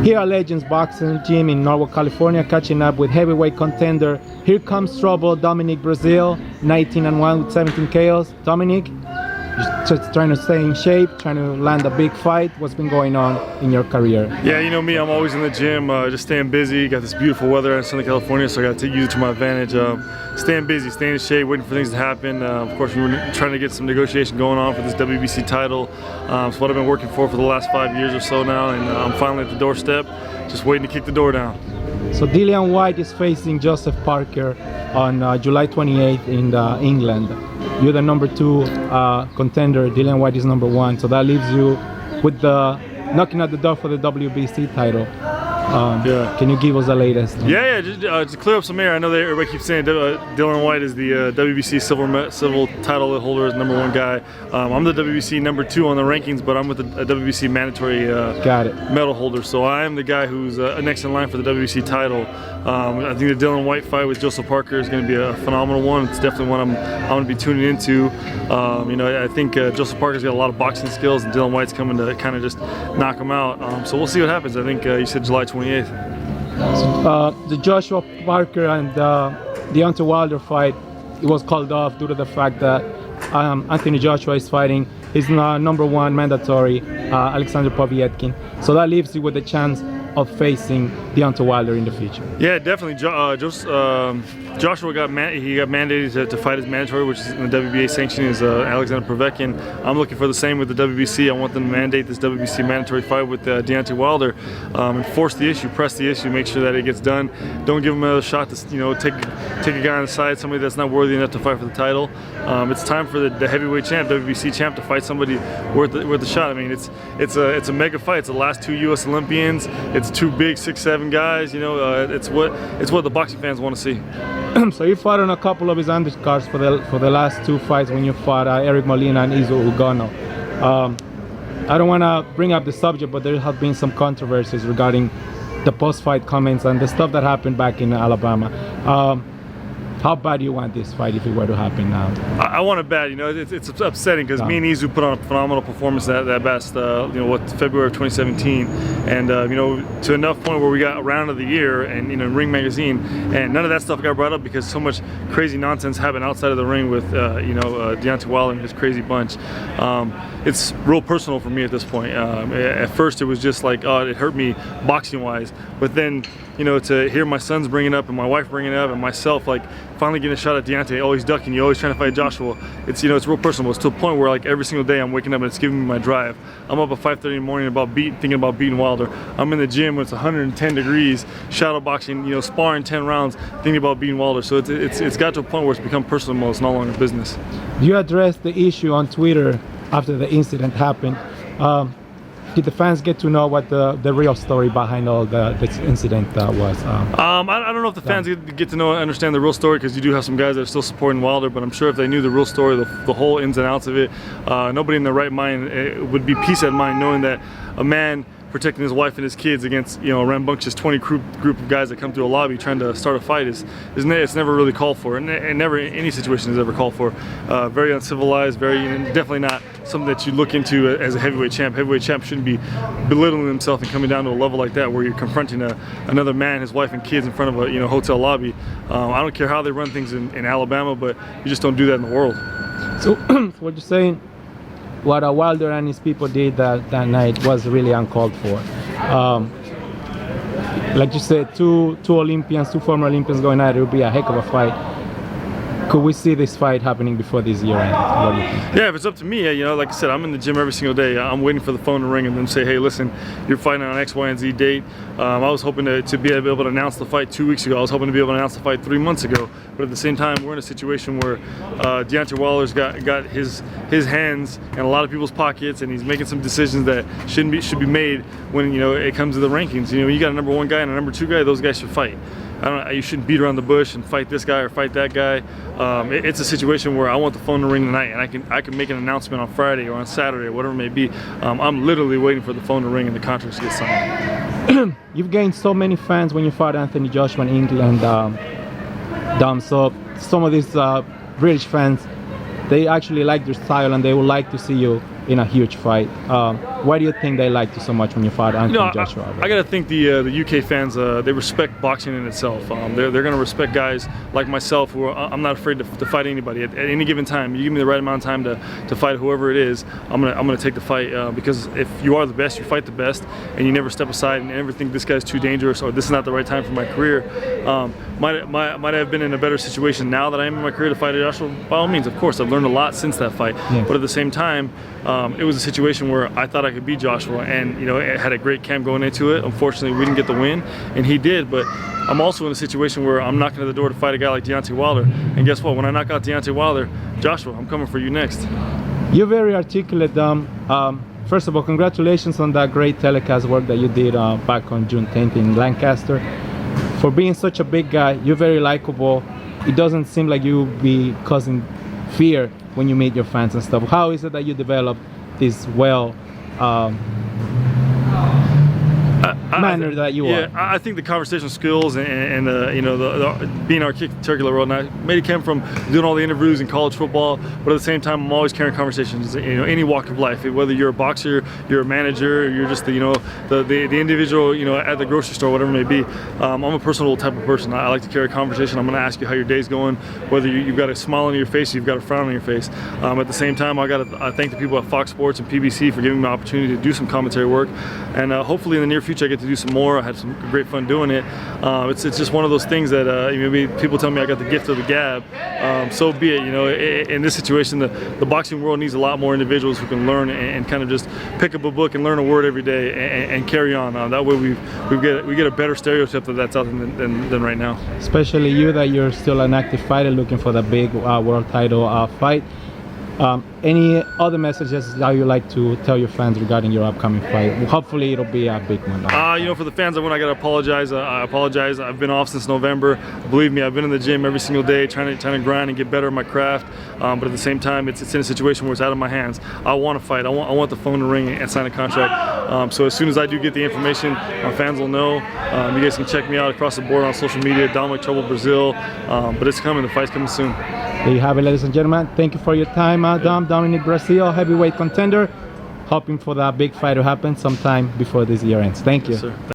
Here at Legendz Boxing Gym in Norwalk, California, catching up with heavyweight contender. Here comes trouble, Dominic Breazeale, 19-1 with 17 KOs. Dominic, just trying to stay in shape, trying to land a big fight. What's been going on in your career? Yeah, you know me, I'm always in the gym, just staying busy. Got this beautiful weather in Southern California, so I got to use it to my advantage. Staying busy, staying in shape, waiting for things to happen. Of course, we were trying to get some negotiation going on for this WBC title. It's what I've been working for the last 5 years or so now, and I'm finally at the doorstep, just waiting to kick the door down. So Dillian Whyte is facing Joseph Parker on July 28th in England. You're the number 2 contender, Dillian Whyte is number 1, so that leaves you with the knocking at the door for the WBC title. Yeah. Can you give us the latest? Yeah, just to clear up some air, I know that everybody keeps saying Dillian Whyte is the WBC silver title holder, is number 1 guy. I'm the WBC number 2 on the rankings, but I'm with the WBC mandatory medal holder, so I am the guy who's next in line for the WBC title. I think the Dillian Whyte fight with Joseph Parker is going to be a phenomenal one. It's definitely one I'm going to be tuning into. You know, I think Joseph Parker's got a lot of boxing skills, and Dillian Whyte's coming to kind of just knock him out. So we'll see what happens. I think you said July 28th. The Joshua Parker and Deontay Wilder fight, it was called off due to the fact that Anthony Joshua is fighting his number 1 mandatory, Alexander Povetkin. So that leaves you with a chance of facing Deontay Wilder in the future. Yeah, definitely. Joshua got mandated to fight his mandatory, which is in the WBA sanction, is Alexander Povetkin. I'm looking for the same with the WBC. I want them to mandate this WBC mandatory fight with Deontay Wilder, and force the issue, press the issue, make sure that it gets done. Don't give him another shot to, you know, take a guy on the side, somebody that's not worthy enough to fight for the title. It's time for the heavyweight champ, WBC champ, to fight somebody worth the shot. I mean, it's a mega fight. It's the last 2 U.S. Olympians. It's 2 big 6'7" guys. You know, it's what the boxing fans want to see. So you fought on a couple of his undercards for the last 2 fights when you fought Eric Molina and Izo Ugano. I don't want to bring up the subject, but there have been some controversies regarding the post-fight comments and the stuff that happened back in Alabama. How bad do you want this fight if it were to happen now? I want it bad. You know, it's upsetting because me and Izu put on a phenomenal performance at best. You know, February of 2017, and you know, to enough point where we got round of the year, and you know, Ring Magazine, and none of that stuff got brought up because so much crazy nonsense happened outside of the ring with you know, Deontay Wilder and his crazy bunch. It's real personal for me at this point. At first, it was just like, oh, it hurt me boxing-wise, but then, you know, to hear my sons bring it up and my wife bring it up and myself, like, finally getting a shot at Deontay, always ducking, you always trying to fight Joshua. It's, you know, it's real personal. It's to a point where, like, every single day I'm waking up and it's giving me my drive. I'm up at 5:30 in the morning thinking about beating Wilder. I'm in the gym when it's 110 degrees, shadow boxing, you know, sparring 10 rounds, thinking about beating Wilder. So it's got to a point where it's become personal. It's no longer business. You addressed the issue on Twitter after the incident happened. Did the fans get to know what the real story behind all this incident was? I don't know if the fans get to know and understand the real story, because you do have some guys that are still supporting Wilder, but I'm sure if they knew the real story, the whole ins and outs of it, nobody in their right mind would be peace at mind knowing that a man protecting his wife and his kids against, you know, a rambunctious 20 group of guys that come through a lobby trying to start a fight it's never really called for, and never in any situation is ever called for. Very uncivilized, definitely not something that you look into as a heavyweight champ. Heavyweight champ shouldn't be belittling himself and coming down to a level like that where you're confronting another man, his wife and kids in front of a, you know, hotel lobby. I don't care how they run things in Alabama, but you just don't do that in the world. So what you're saying, what Wilder and his people did that night was really uncalled for. Like you said, two former Olympians going at it would be a heck of a fight. Could we see this fight happening before this year ends? What do you think? Yeah, if it's up to me, you know, like I said, I'm in the gym every single day. I'm waiting for the phone to ring and then say, hey, listen, you're fighting on X, Y, and Z date. I was hoping to be able to announce the fight 2 weeks ago. I was hoping to be able to announce the fight 3 months ago. But at the same time, we're in a situation where Deontay Wilder's got his hands in a lot of people's pockets, and he's making some decisions that should be made when, you know, it comes to the rankings. You know, you got a number 1 guy and a number 2 guy; those guys should fight. You shouldn't beat around the bush and fight this guy or fight that guy. It's a situation where I want the phone to ring tonight, and I can make an announcement on Friday or on Saturday or whatever it may be. I'm literally waiting for the phone to ring and the contracts get signed. You've gained so many fans when you fought Anthony Joshua in England, Dom. So some of these British fans, they actually like your style and they would like to see you in a huge fight. Why do you think they liked you so much when you fought Anthony Joshua? I got to think the UK fans, they respect boxing in itself. They're going to respect guys like myself who I'm not afraid to fight anybody at any given time. You give me the right amount of time to fight whoever it is, I'm gonna take the fight, because if you are the best, you fight the best, and you never step aside and never think this guy's too dangerous or this is not the right time for my career. Might have been in a better situation now that I am in my career to fight Joshua. By all means, of course, I've learned a lot since that fight. Yeah. But at the same time, it was a situation where I thought I could beat Joshua, and it had a great camp going into it. Unfortunately, we didn't get the win, and he did. But I'm also in a situation where I'm knocking at the door to fight a guy like Deontay Wilder, and guess what? When I knock out Deontay Wilder, Joshua, I'm coming for you next. You're very articulate, Dom. First of all, congratulations on that great telecast work that you did back on June 10th in Lancaster. For being such a big guy, you're very likable. It doesn't seem like you be causing fear when you meet your fans and stuff. How is it that you develop this manner that you are? I think the conversation skills and being articulate, and I made it come from doing all the interviews in college football, but at the same time I'm always carrying conversations, any walk of life, whether you're a boxer, you're a manager, you're just the individual, at the grocery store, whatever it may be. I'm a personal type of person. I like to carry a conversation. I'm going to ask you how your day's going, whether you've got a smile on your face or you've got a frown on your face. At the same time, I thank the people at Fox Sports and PBC for giving me the opportunity to do some commentary work, and hopefully in the near future I get to do some more. I had some great fun doing it. It's just one of those things that maybe people tell me I got the gift of the gab. So be it. In this situation, the boxing world needs a lot more individuals who can learn and kind of just pick up a book and learn a word every day and carry on. That way we get a better stereotype that's out than right now. Especially you, that you're still an active fighter looking for the big world title fight. Any other messages that you like to tell your fans regarding your upcoming fight? Hopefully it'll be a big one. For the fans, I gotta apologize. I apologize. I've been off since November. Believe me, I've been in the gym every single day trying to grind and get better at my craft. But at the same time, it's in a situation where it's out of my hands. I want to fight. I want the phone to ring and sign a contract. So as soon as I do get the information, my fans will know. You guys can check me out across the board on social media, Dominic Breazeale. But it's coming. The fight's coming soon. There you have it, ladies and gentlemen. Thank you for your time, Dominic Breazeale, heavyweight contender. Hoping for that big fight to happen sometime before this year ends. Thank you. Yes, sir.